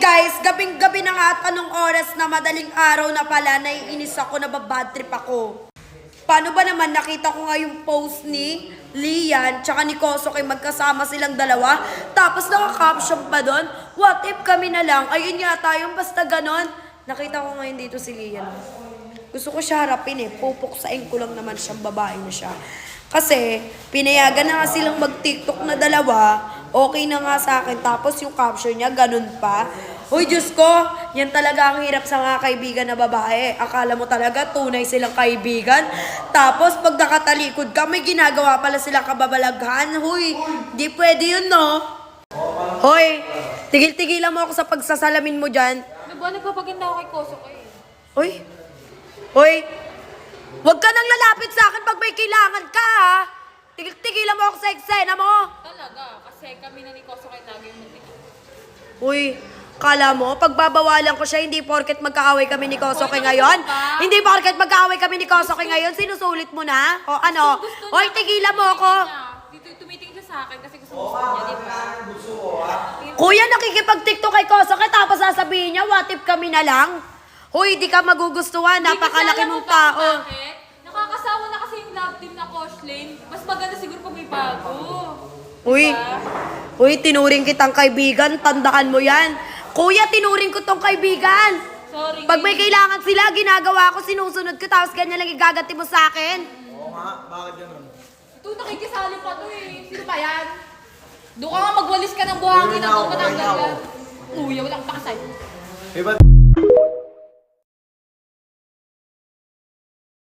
Guys, gabing-gabi na nga at anong oras na madaling araw na pala, naiinis ako, nababad trip ako. Paano ba naman nakita ko nga yung post ni Lian tsaka ni Kosoke magkasama silang dalawa, tapos naka-caption pa doon, what if kami na lang? Ayun yata yung basta ganon. Nakita ko ngayon dito si Lian. Gusto ko siya harapin pupuksain ko lang naman siyang babae na siya. Kasi pinayagan na nga silang mag-TikTok na dalawa, okay na nga sa akin. Tapos yung caption niya, ganun pa. Uy, Diyos ko, yan talaga ang hirap sa mga kaibigan na babae. Akala mo talaga tunay silang kaibigan. Tapos pag nakatalikod ka, may ginagawa pala silang kababalaghan. Huy, di pwede yun, no? Hoy, tigil-tigilan mo ako sa pagsasalamin mo dyan. Ano ba, nagpapaganda ako kay Kosoke? Uy, hoy, huwag ka nang lalapit sa akin pag may kailangan ka, ha? Tigil-tigilan mo ako sa eksena mo. Talaga, kasi kami na ni Kosoke lagi yung magpili. Uy, kala mo, pagbabawalan ko siya, hindi porket magkaaway kami ni Kosoke ngayon? Hindi porket magkaaway kami ni Kosoke ngayon, sinusulit mo na? O ano? Hoy, tigilan mo ako. Dito tumitingin siya sa akin kasi gusto niya, di ba? Kuya, nakikipag-tiktok kay Kosoke, tapos sasabihin niya, what if kami na lang? Hoy, di ka magugustuhan, napakalaki mong tao. Bakit? Nakakasawa na kasi yung love team na Kosh Lane. Mas maganda siguro pag may bago. Uy, uy, tinuring kitang kaibigan, tandaan mo yan. Kuya, tinuring ko tong kaibigan. Sorry. Pag may kailangan sila, ginagawa ko, sinusunod ko, tapos ganyan lang igaganti mo sa akin. Oo nga, bakit ganun? Ito, nakikisali pa to eh. Sino ba yan? Doon ka nga magwalis ka ng buhangin na doon ka ng Kumain na ako. Uy, walang pakasay. Eh, ba't